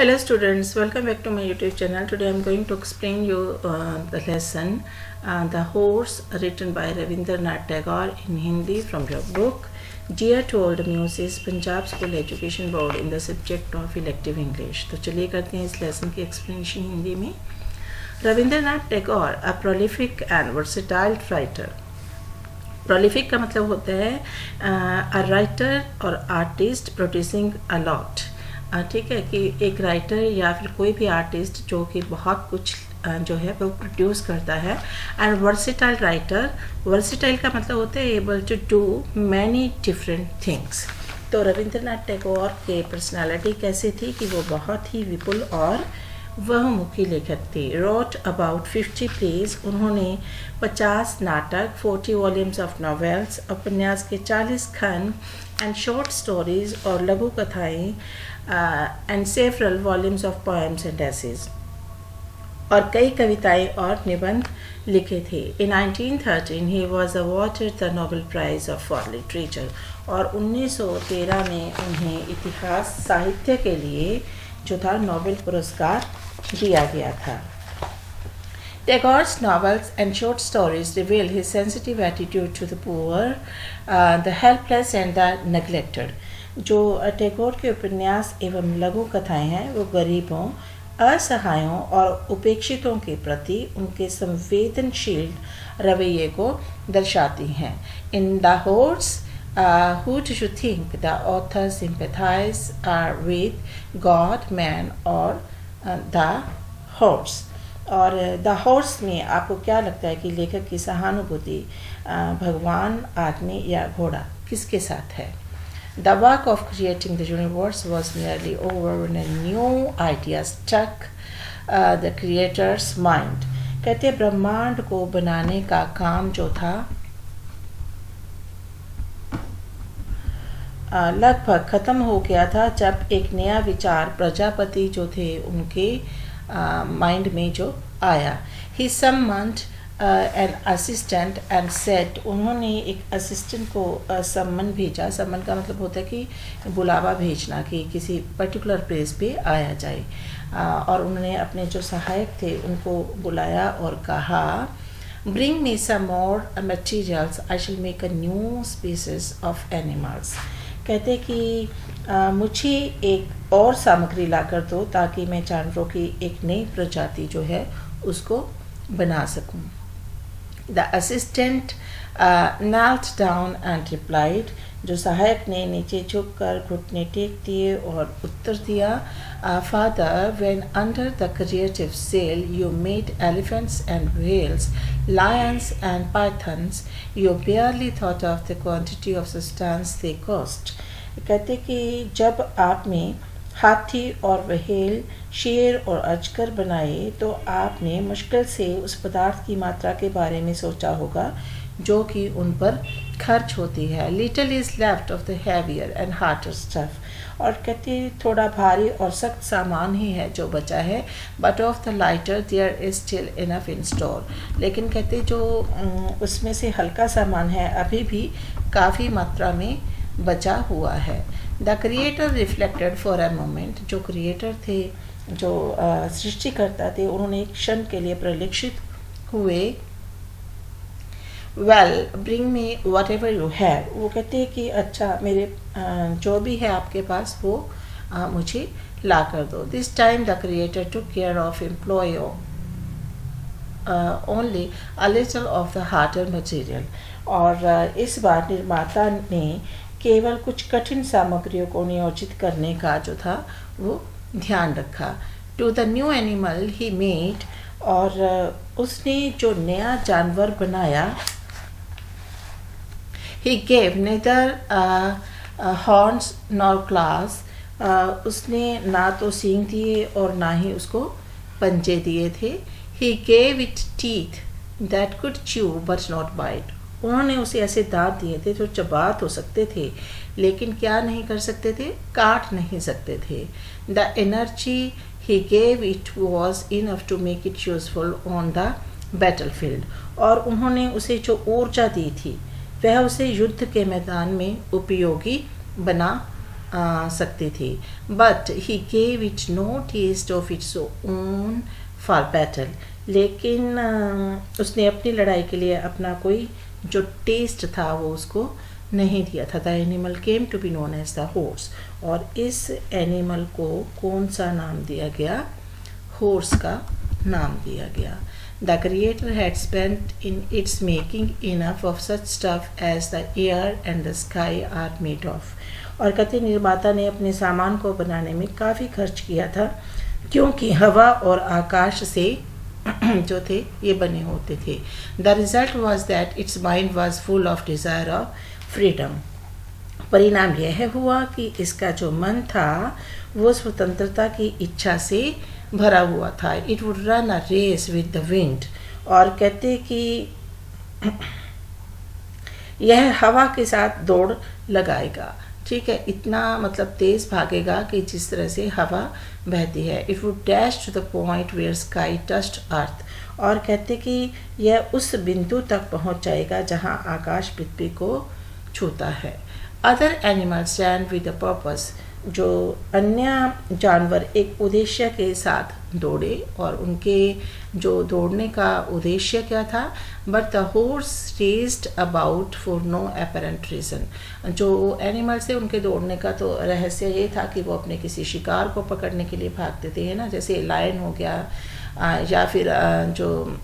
Hello students, welcome back to my YouTube channel. Today I am going to explain you the lesson The Horse, written by Rabindranath Tagore in Hindi from your book Dear to All the Muses, Punjab School Education Board in the subject of elective English. तो चलिए करते हैं इस lesson की explanation Hindi में. Rabindranath Tagore a prolific and versatile writer. Prolific का मतलब होता है a writer और artist producing a lot. ठीक है कि एक राइटर या फिर कोई भी आर्टिस्ट जो कि बहुत कुछ जो है वो प्रोड्यूस करता है. एंड वर्सिटाइल राइटर, वर्सिटाइल का मतलब होता है able to do many different things. तो रविंद्रनाथ टैगोर के पर्सनालिटी कैसी थी कि वो बहुत ही विपुल और बहुमुखी लेखक थे. रोट अबाउट 50 प्लेज, उन्होंने 50 नाटक, 40 वॉल्यूम्स ऑफ नॉवेल्स, उपन्यास के 40 खंड एंड शॉर्ट स्टोरीज और लघु कथाएँ and several volumes of poems and essays, और कई कविताएं और निबंध लिखे थे. In 1913 he was awarded the Nobel Prize for literature, और 1913 में उन्हें इतिहास साहित्य के लिए जो था नोबेल पुरस्कार दिया गया था. Tagore's novels and short stories reveal his sensitive attitude to the poor, the helpless and the neglected. जो टैगोर के उपन्यास एवं लघु कथाएं हैं वो गरीबों, असहायों और उपेक्षितों के प्रति उनके संवेदनशील रवैये को दर्शाती हैं. In the horse, who do you think the author sympathize with, God, man और the horse? और द हॉर्स में आपको क्या लगता है कि लेखक की सहानुभूति भगवान, आदमी या घोड़ा किसके साथ है? The work of creating the universe was nearly over when a new idea struck the creator's mind. कहते ब्रह्मांड को बनाने का काम जो था लगभग ख़त्म हो गया था जब एक नया विचार प्रजापति जो थे उनके माइंड में जो आया. He summoned an assistant and said, उन्होंने एक असिस्टेंट को सम्मन भेजा. सम्मन का मतलब होता है कि बुलावा भेजना, कि किसी पर्टिकुलर प्लेस पे आया जाए. और उन्होंने अपने जो सहायक थे उनको बुलाया और कहा bring me some more materials, I shall make a new species of animals. कहते कि मुझे एक और सामग्री ला कर दो ताकि मैं जानवरों की एक नई प्रजाति जो है उसको बना सकूं. The assistant knelt down and replied, जो सहायक ने नीचे झुककर घुटने टेक दिए और उत्तर दिया father, when under the creative cell you made elephants and whales, lions and pythons, you barely thought of the quantity of substance they cost. कहते कि जब आपने हाथी और व्हेल, शेर और अजगर बनाए तो आपने मुश्किल से उस पदार्थ की मात्रा के बारे में सोचा होगा जो कि उन पर खर्च होती है. Little is left of the heavier and harder stuff, और कहते थोड़ा भारी और सख्त सामान ही है जो बचा है. But of the lighter there is still enough in store, लेकिन कहते जो उसमें से हल्का सामान है अभी भी काफ़ी मात्रा में बचा हुआ है. The creator reflected for a moment, जो क्रिएटर थे, जो सृष्टिकर्ता थे, उन्होंने एक क्षण के लिए प्रलिक्षित हुए. Well bring me what ever you have, वो कहते हैं कि अच्छा मेरे जो भी है आपके पास वो मुझे ला कर दो. This time the creator took care of employ only a little of the harder material, और इस बार निर्माता ने केवल कुछ कठिन सामग्रियों को नियोजित करने का जो था वो ध्यान रखा. To the new animal he made, और उसने जो नया जानवर बनाया, he gave neither horns nor claws, उसने ना तो सींग दिए और ना ही उसको पंजे दिए थे. he gave it teeth that could chew but not bite, उन्होंने उसे ऐसे दांत दिए थे जो चबा तो सकते थे लेकिन क्या नहीं कर सकते थे, काट नहीं सकते थे. the energy he gave it was enough to make it useful on the battlefield, और उन्होंने उसे जो ऊर्जा दी थी वह उसे युद्ध के मैदान में उपयोगी बना सकती थी, but he gave it no taste of its own for battle. लेकिन उसने अपनी लड़ाई के लिए अपना कोई जो टेस्ट था वो उसको नहीं दिया था। The animal came to be known as the horse, और इस एनिमल को कौन सा नाम दिया गया? हॉर्स का नाम दिया गया। The creator had spent in its making enough of such stuff as the air and the sky are made of। और कहते निर्माता ने अपने सामान को बनाने में काफ़ी खर्च किया था, क्योंकि हवा और आकाश से जो थे ये बने होते थे। The result was that its mind was full of desire of freedom। परिणाम यह हुआ कि इसका जो मन था वो स्वतंत्रता की इच्छा से भरा हुआ था। It would run a race with the wind, और कहते कि यह हवा के साथ दौड़ लगाएगा। ठीक है, इतना मतलब तेज भागेगा कि जिस तरह से हवा बहती है। It would dash to the point where sky touched earth, और कहते कि यह उस बिंदु तक पहुंच जाएगा जहां आकाश पृथ्वी को छूता है। Other animals ran with a purpose, जो अन्य जानवर एक उद्देश्य के साथ दौड़े, और उनके जो दौड़ने का उद्देश्य क्या था? But the horse raced about for no apparent reason. जो एनिमल्स थे उनके दौड़ने का तो रहस्य ये था कि वो अपने किसी शिकार को पकड़ने के लिए भागते थे, है ना, जैसे लायन हो गया, या फिर जो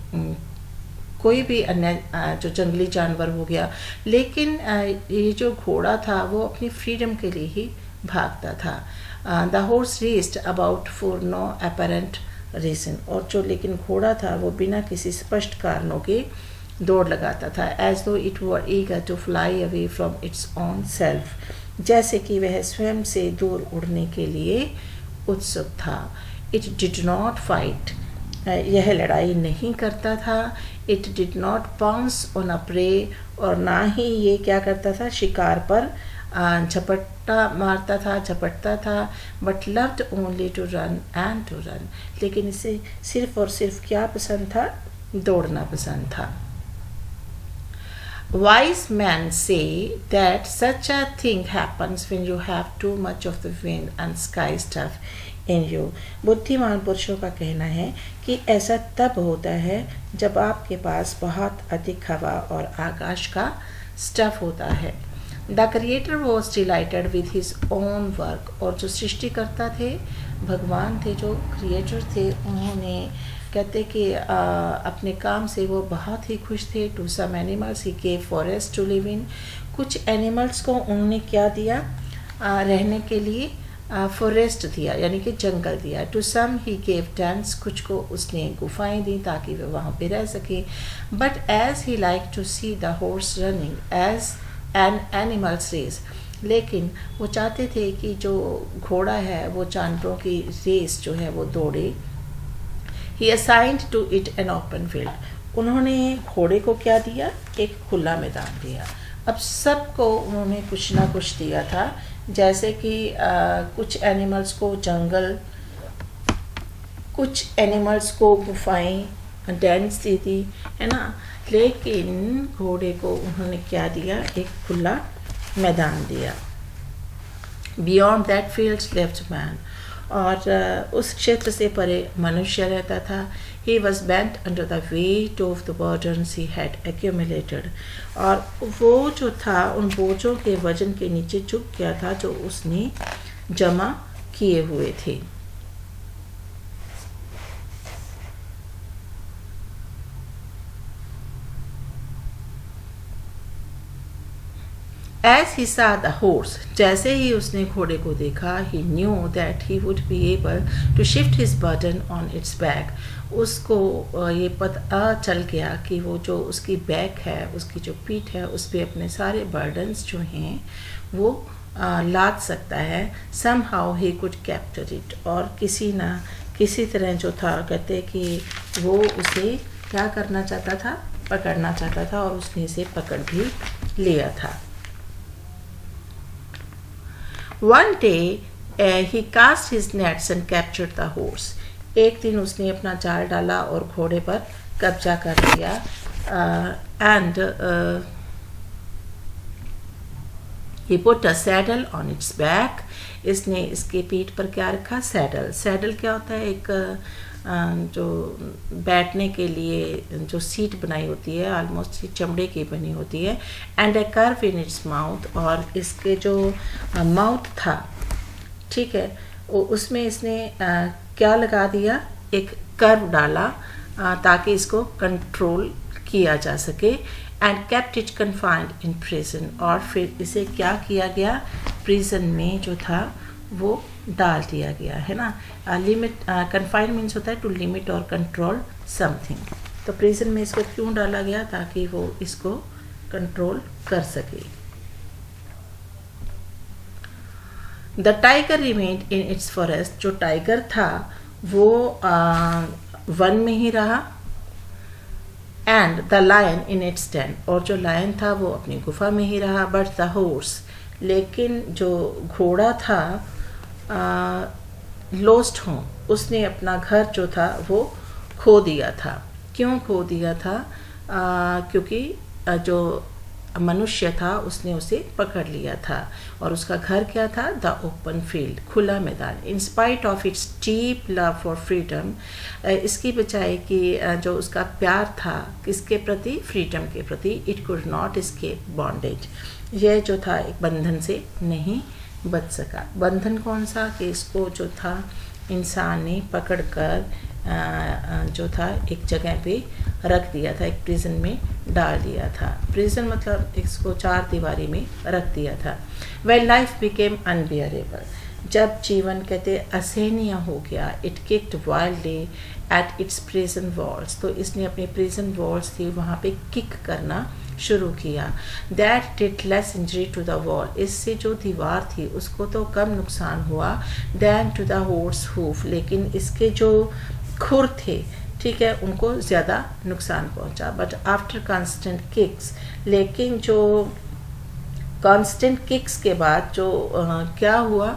कोई भी अन्य जो जंगली जानवर हो गया। लेकिन ये जो घोड़ा था वो अपनी फ्रीडम के लिए ही भागता था। The horse raced about for no apparent reason, और जो लेकिन घोड़ा था वो बिना किसी स्पष्ट कारणों के दौड़ लगाता था। As though it were eager to fly away from its own self, जैसे कि वह स्वयं से दूर उड़ने के लिए उत्सुक था। इट डिड नॉट फाइट, यह लड़ाई नहीं करता था। It did not pounce on a prey, और ना ही ये क्या करता था? शिकार पर झपटता था। But loved only to run and to run, लेकिन इसे सिर्फ और सिर्फ क्या पसंद था? दौड़ना पसंद था। Wise men say that such a thing happens when you have too much of the wind and sky stuff in you। बुद्धिमान पुरुषों का कहना है कि ऐसा तब होता है जब आपके पास बहुत अधिक हवा और आकाश का स्टफ होता है। The creator was dilated with his own work, और जो सृष्टिकर्ता थे, भगवान थे, जो क्रिएटर थे, उन्होंने कहते कि अपने काम से वो बहुत ही खुश थे। To some animals he gave forest to live in, कुछ एनिमल्स को उन्होंने क्या दिया? रहने के लिए फॉरेस्ट दिया, यानी कि जंगल दिया। To some he gave tents, कुछ को उसने गुफाएं दी ताकि वे वहाँ पे रह सके। But as he like to see the horse running as an animals race, लेकिन वो चाहते थे कि जो घोड़ा है वो जानवरों की रेस जो है वो दौड़े। He assigned to it an open field, उन्होंने घोड़े को क्या दिया? एक खुला मैदान दिया। अब सबको उन्होंने कुछ ना कुछ दिया था, जैसे कि कुछ एनिमल्स को जंगल, कुछ एनिमल्स को गुफाएं, डेंस दी थी, है ना, लेकिन घोड़े को उन्होंने क्या दिया? एक खुला मैदान दिया। Beyond that fields left man, और उस क्षेत्र से परे मनुष्य रहता था। He was bent under the weight of the burdens he had accumulated, और वो जो था उन बोझों के वजन के नीचे झुक गया था जो उसने जमा किए हुए थे। As he saw the horse, जैसे ही उसने घोड़े को देखा, he knew that he would be able to shift his burden on its back। उसको ये पता चल गया कि वो जो उसकी बैक है, उसकी जो पीठ है, उस पर अपने सारे बर्डन्स जो हैं वो लाद सकता है। somehow he could capture it, और किसी ना किसी तरह जो था, कहते कि वो उसे क्या करना चाहता था? पकड़ना चाहता था, और उसने इसे पकड़ भी लिया था। One day he cast his nets and captured the horse। एक दिन उसने अपना जाल डाला और घोड़े पर कब्जा कर लिया। He put a saddle on its back. इसने इसके पीठ पर क्या रखा? सैडल. सैडल क्या होता है? एक जो बैठने के लिए जो सीट बनाई होती है, ऑलमोस्ट चमड़े की बनी होती है. And A curve in its mouth, और इसके जो माउथ था, ठीक है, उसमें इसने क्या लगा दिया? एक कर्व डाला ताकि इसको कंट्रोल किया जा सके. And kept it confined in prison, और फिर इसे क्या किया गया? प्रिजन में जो था वो डाल दिया गया, है ना. लिमिट, कन्फाइंड मीन्स होता है टू लिमिट और कंट्रोल समथिंग. तो प्रिजन में इसको क्यों डाला गया? ताकि वो इसको कंट्रोल कर सके. The tiger remained in its forest, जो टाइगर था वो वन में ही रहा. And the lion in its den, और जो लायन था वो अपनी गुफा में ही रहा. बट द हॉर्स, लेकिन जो घोड़ा था लॉस्ट होम, उसने अपना घर जो था वो खो दिया था. क्यों खो दिया था? क्योंकि जो मनुष्य था उसने उसे पकड़ लिया था. और उसका घर क्या था? द ओपन फील्ड, खुला मैदान. In spite of its deep love for freedom, इसकी बजाय कि जो उसका प्यार था किसके प्रति? फ्रीडम के प्रति. It could not escape bondage, यह जो था एक बंधन से नहीं बच सका. बंधन कौन सा? कि इसको जो था इंसान ने पकड़ कर जो था एक जगह पे रख दिया था, एक प्रिजन में डाल दिया था. प्रिजन मतलब इसको चार दीवारी में रख दिया था. वेन लाइफ बिकेम अनबियरेबल, जब जीवन कहते असहनीय हो गया. It kicked wildly at its prison walls, तो इसने अपने प्रिजन वॉल्स थी वहाँ पे किक करना शुरू किया. That did less injury to the wall, इससे जो दीवार थी उसको तो कम नुकसान हुआ. Than to the horse hoof, लेकिन इसके जो खुर थे, ठीक है, उनको ज़्यादा नुकसान पहुंचा. बट आफ्टर कांस्टेंट किक्स, लेकिन जो कांस्टेंट किक्स के बाद जो क्या हुआ?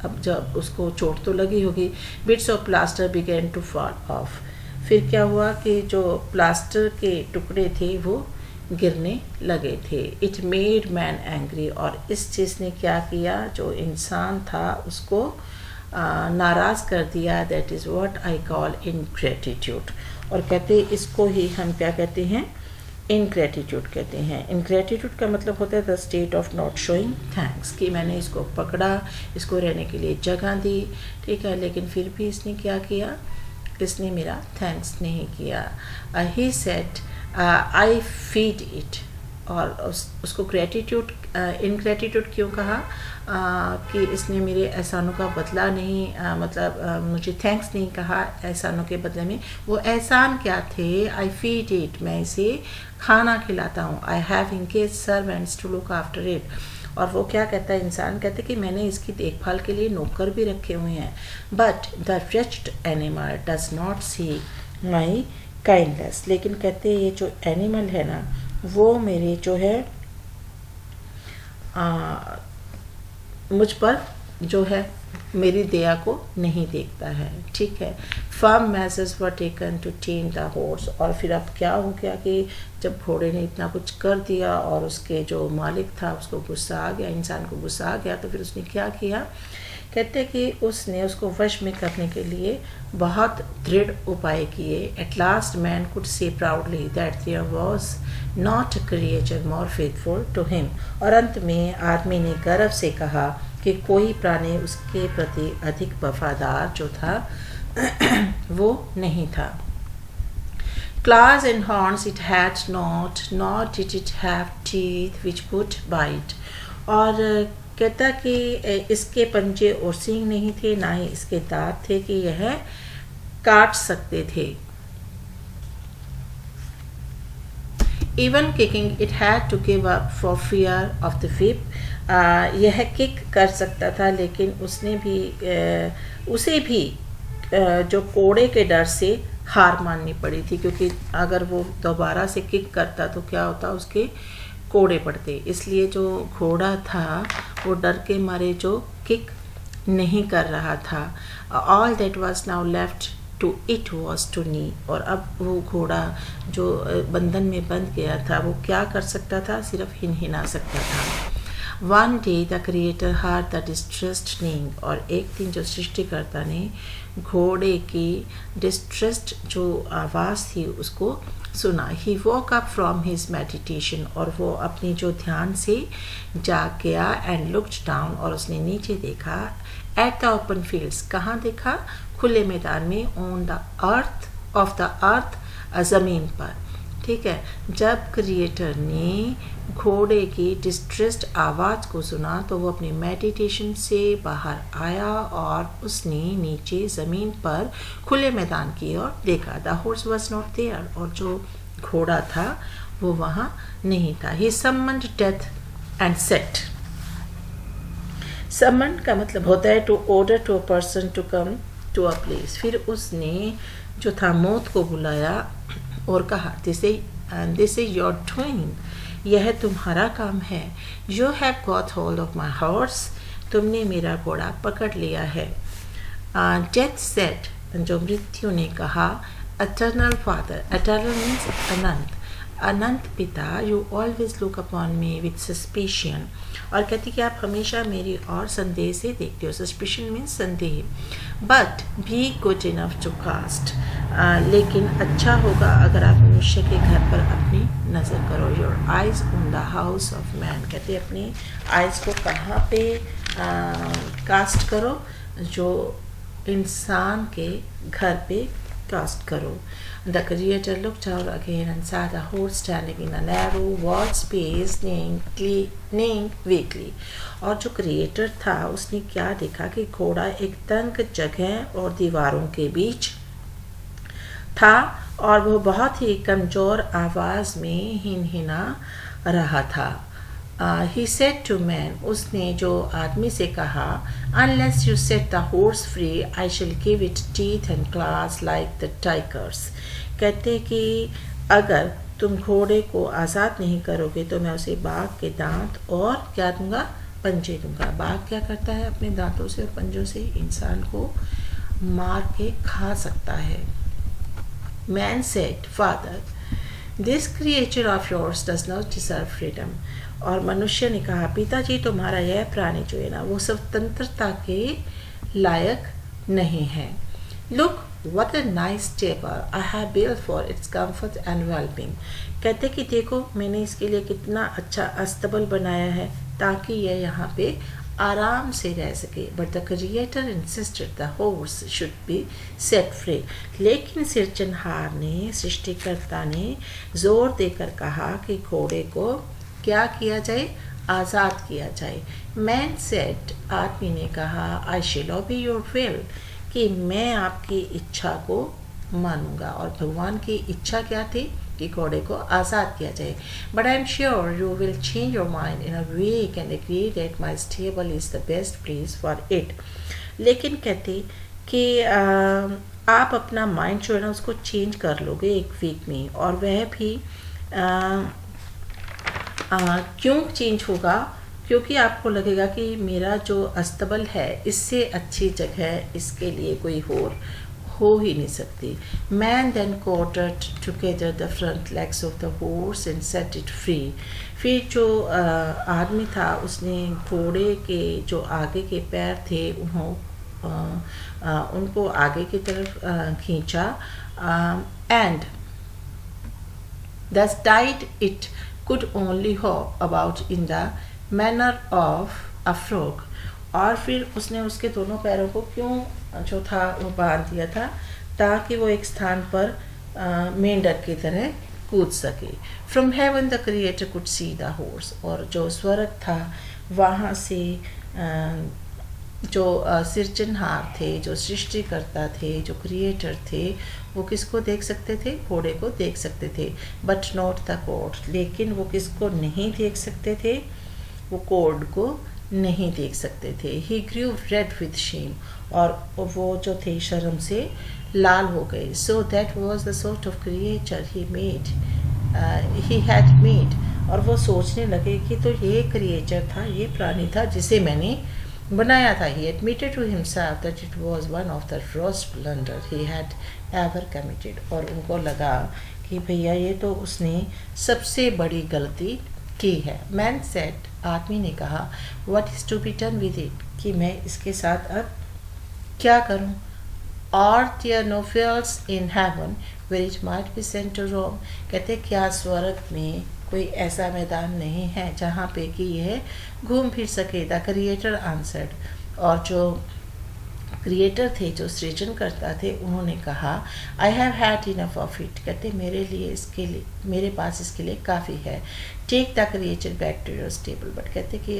अब जब उसको चोट तो लगी होगी. Bits of plaster began to fall off, फिर क्या हुआ कि जो प्लास्टर के टुकड़े थे वो गिरने लगे थे. इट मेड मैन एंग्री, और इस चीज़ ने क्या किया? जो इंसान था उसको नाराज़ कर दिया. That is what I call ingratitude, और कहते इसको ही हम क्या कहते हैं? इनग्रेटिट्यूड कहते हैं. इनग्रेटिट्यूड का मतलब होता है the state of not showing thanks, कि मैंने इसको पकड़ा, इसको रहने के लिए जगह दी, ठीक है, लेकिन फिर भी इसने क्या किया? इसने मेरा थैंक्स नहीं किया. He said I feed it, और उसको ग्रेटिट्यूड, इनग्रेटिट्यूड क्यों कहा? कि इसने मेरे एहसानों का बदला नहीं, मतलब मुझे थैंक्स नहीं कहा एहसानों के बदले में. वो एहसान क्या थे? आई फीड इट, मैं इसे खाना खिलाता हूँ. I have engaged servants to look after it, और वो क्या कहता है? इंसान कहते कि मैंने इसकी देखभाल के लिए नौकर भी रखे हुए हैं. But the wretched animal does not see my kindness, लेकिन कहते ये जो एनिमल है ना वो मेरे जो है मुझ पर जो है मेरी दया को नहीं देखता है, ठीक है. Firm measures were taken to tame the horse, और फिर अब क्या हो गया कि जब घोड़े ने इतना कुछ कर दिया और उसके जो मालिक था उसको गुस्सा आ गया, इंसान को गुस्सा आ गया, तो फिर उसने क्या किया? कहते कि उसने उसको वश में करने के लिए बहुत दृढ़ उपाय किए. At last man could say proudly that there was not a creature more faithful to him, और अंत में आदमी ने गर्व से कहा कि कोई प्राणी उसके प्रति अधिक वफादार जो था वो नहीं था. Claws and horns it had not, nor did it have teeth which would bite. और कहता कि इसके पंजे और सींग नहीं थे, ना ही इसके दांत थे कि यह काट सकते थे. Even kicking it had to give up for fear of the whip. यह किक कर सकता था, लेकिन उसने भी उसे भी जो कोड़े के डर से हार माननी पड़ी थी, क्योंकि अगर वो दोबारा से किक करता तो क्या होता? उसके कोड़े पड़ते. इसलिए जो घोड़ा था वो डर के मारे जो किक नहीं कर रहा था. All that was now left to it was to neigh, और अब वो घोड़ा जो बंधन में बंध गया था वो क्या कर सकता था? सिर्फ हिनहिना सकता था. One day the creator heard the distressed neighing, और एक दिन जो सृष्टिकर्ता ने घोड़े की डिस्ट्रेस्ड जो आवाज़ थी उसको सुना। He woke up from his meditation, और वो अपनी जो ध्यान से जाग गया। एंड लुक्ड डाउन, और उसने नीचे देखा। एट द ओपन फील्ड्स, कहाँ देखा? खुले मैदान में। On the earth, of the earth, ज़मीन पर। ठीक है, जब क्रिएटर ने घोड़े की डिस्ट्रेस्ड आवाज़ को सुना तो वो अपनी मेडिटेशन से बाहर आया और उसने नीचे ज़मीन पर खुले मैदान की ओर देखा। The horse was not there, और जो घोड़ा था वो वहाँ नहीं था। He summoned death and set. Summon का मतलब होता है to order to a person to come to a place. फिर उसने जो था मौत को बुलाया और कहा, दिस इज योर डूइंग, यह तुम्हारा काम है। You have got hold of my horse, तुमने मेरा घोड़ा पकड़ लिया है। डेथ सेड, जो मृत्यु ने कहा, एटर्नल फादर, एटर्नल मीन्स अनंत, अनंत पिता, you always look upon me with suspicion, और कहती कि आप हमेशा मेरी और संदेह से देखते हो। सस्पिशन मीन्स संदेह। बट भी गुड इनफ टू कास्ट, लेकिन अच्छा होगा अगर आप मनुष्य के घर पर अपनी नज़र करो। Your eyes on the house of man, कहते अपनी आइज को कहाँ पे कास्ट करो? जो इंसान के घर पे कास्ट करो। The creator looked out again and saw the horse standing in a narrow walled space, neighing weakly. और जो क्रिएटर था उसने क्या देखा कि घोड़ा एक तंग जगह और दीवारों के बीच था, और वो बहुत ही कमज़ोर आवाज़ में हिनहिना रहा था। He said to man, उसने जो आदमी से कहा, unless you set the horse free, I shall give it teeth and claws like the tigers. कहते कि अगर तुम घोड़े को आज़ाद नहीं करोगे तो मैं उसे बाघ के दांत और क्या दूंगा? पंजे दूंगा। बाघ क्या करता है? अपने दांतों से और पंजों से इंसान को मार के खा सकता है। Man said, Father, this creature of yours does not deserve freedom. और मनुष्य ने कहा, पिताजी तुम्हारा यह प्राणी जो है ना वो स्वतंत्रता के लायक नहीं है। Look what a nice table I have built for its comfort and well-being. कहते कि देखो मैंने इसके लिए कितना अच्छा अस्तबल बनाया है ताकि यह यहाँ पे आराम से रह सके। But the creator insisted the horse should be set free. लेकिन सृजनहार ने, सृष्टिकर्ता ने जोर देकर कहा कि घोड़े को क्या किया जाए? आज़ाद किया जाए। मैन सेड, आदमी ने कहा, आई शैल ओबे योर विल, कि मैं आपकी इच्छा को मानूंगा। और भगवान की इच्छा क्या थी? कि घोड़े को आज़ाद किया जाए। But I am sure you will change your mind in a way can agree that my stable is the best place for it. लेकिन कहते कि आप अपना माइंड जो है ना उसको चेंज कर लोगे एक वीक में, और वह भी क्यों चेंज होगा? क्योंकि आपको लगेगा कि मेरा जो अस्तबल है इससे अच्छी जगह इसके लिए कोई और हो ही नहीं सकती। Man then corded together the front legs of the horse and set it free. फिर जो आदमी था उसने घोड़े के जो आगे के पैर थे उनको आगे की तरफ खींचा, and thus tied it could only hop about in the manner of a frog. और फिर उसने उसके दोनों पैरों को क्यों जो था वो बांध दिया था? ताकि वो एक स्थान पर मेंढक की तरह कूद सके। From heaven the creator could see the horse, और जो स्वर्ग था वहाँ से जो सृजनहार थे, जो सृष्टिकर्ता थे, जो क्रिएटर थे, वो किसको देख सकते थे? घोड़े को देख सकते थे। बट नॉट द कोड, लेकिन वो किसको नहीं देख सकते थे? वो कोड को नहीं देख सकते थे। ही ग्रू रेड विथ शेम, और वो जो थे शर्म से लाल हो गए। So that was the sort of creature he had made, और वो सोचने लगे कि तो ये क्रिएचर था, ये प्राणी था जिसे मैंने बनाया था। He admitted to himself that it was one of the worst blunder he had ever committed. और उनको लगा कि भैया ये तो उसने सबसे बड़ी गलती की है। मैन सेड, आदमी ने कहा, what is to be done with it, कि मैं इसके साथ अब क्या करूं। Are there no fields in heaven where it might be sent to roam? कहते क्या स्वर्ग में कोई ऐसा मैदान नहीं है जहाँ पे कि यह घूम फिर सके। द क्रिएटर आंसर्ड, और जो क्रिएटर थे, जो सृजन करता थे, उन्होंने कहा, I have had enough of it, कहते मेरे लिए इसके लिए, मेरे पास इसके लिए काफ़ी है। Take the creature back to your stable, but कहते कि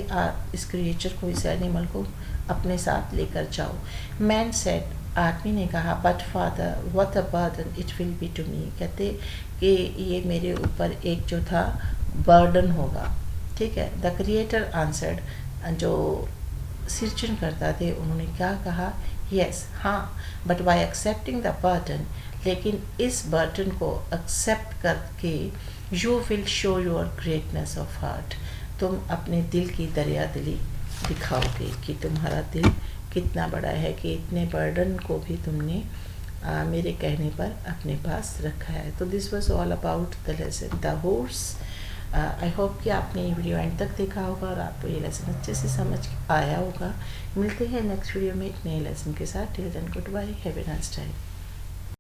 इस क्रिएचर को, इस एनिमल को अपने साथ लेकर जाओ। मैन सेड, आदमी ने कहा, but father what a burden it will be to me, कहते कि ये मेरे ऊपर एक जो था बर्डन होगा। ठीक है। द क्रिएटर आंसर्ड, जो सृजन करता थे, उन्होंने क्या कहा, यस, हाँ, but by accepting the burden, लेकिन इस बर्डन को एक्सेप्ट करके you will show your greatness of heart, तुम अपने दिल की दरिया दिली दिखाओगे कि तुम्हारा दिल कितना बड़ा है, कि इतने बर्डन को भी तुमने मेरे कहने पर अपने पास रखा है। तो this was all about the lesson the horse. I hope कि आपने ये वीडियो एंड तक देखा होगा और आपको ये लेसन अच्छे से समझ आया होगा। मिलते हैं नेक्स्ट वीडियो में एक नए लेसन के साथ। Till then good bye, have a nice time.